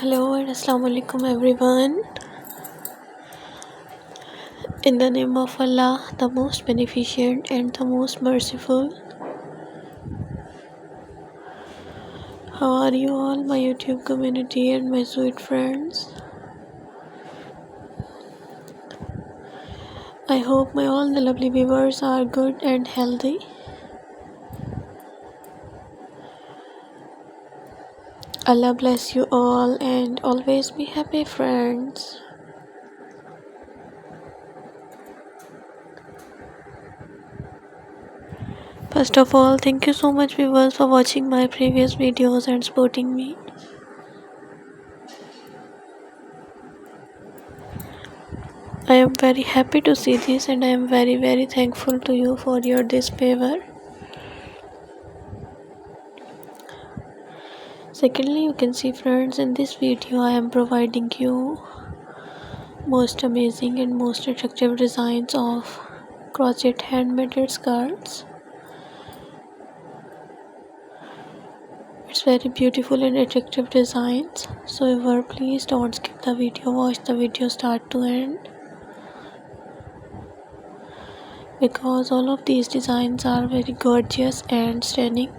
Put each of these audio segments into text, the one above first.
Hello and Assalamu alaikum everyone. In the name of Allah, the most beneficent and the most merciful. How are you all, my YouTube community and my sweet friends? I hope my all the lovely viewers are good and healthy. Allah bless you all and always be happy, friends. First of all, thank you so much viewers for watching my previous videos and supporting me. I am very happy to see this and I am very thankful to you for your this favor. Secondly, you can see friends, in this video I am providing you most amazing and most attractive designs of crochet handmade skirts. It's very beautiful and attractive designs, so ever please don't skip the video, watch the video start to end, because all of these designs are very gorgeous and stunning.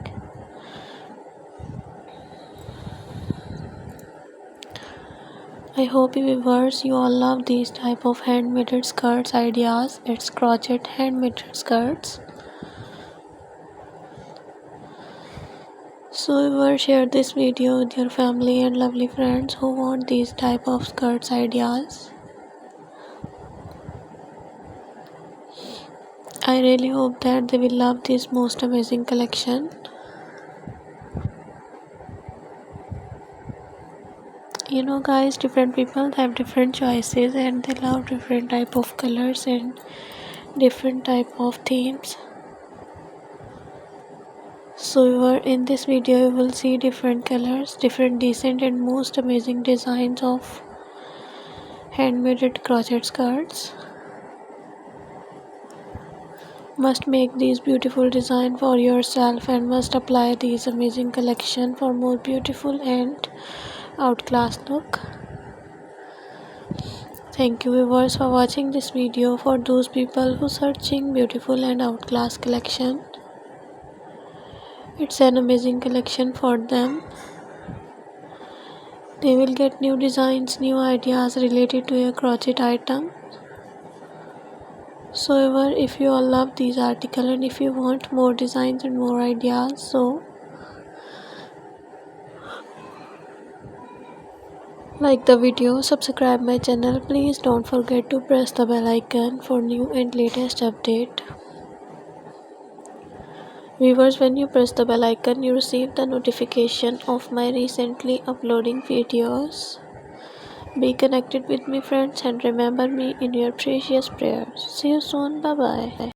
I hope viewers you all love these type of handmade skirts ideas. It's crochet handmade skirts. So ever share this video with your family and lovely friends who want these type of skirts ideas. I really hope that they will love this most amazing collection. You know guys, different people have different choices and they love different type of colors and different type of themes. So in this video you will see different colors, different decent and most amazing designs of handmade crochet skirts. Must make these beautiful design for yourself and must apply these amazing collection for more beautiful and outclass look. Thank you viewers for watching this video. For those people who searching beautiful and outclass collection, it's an amazing collection for them. They will get new designs, new ideas related to a crochet item. So ever if you all love these articles and if you want more designs and more ideas, so like the video, subscribe my channel. Please don't forget to press the bell icon for new and latest update. Viewers, when you press the bell icon, you receive the notification of my recently uploading videos. Be connected with me friends and remember me in your precious prayers. See you soon. Bye bye.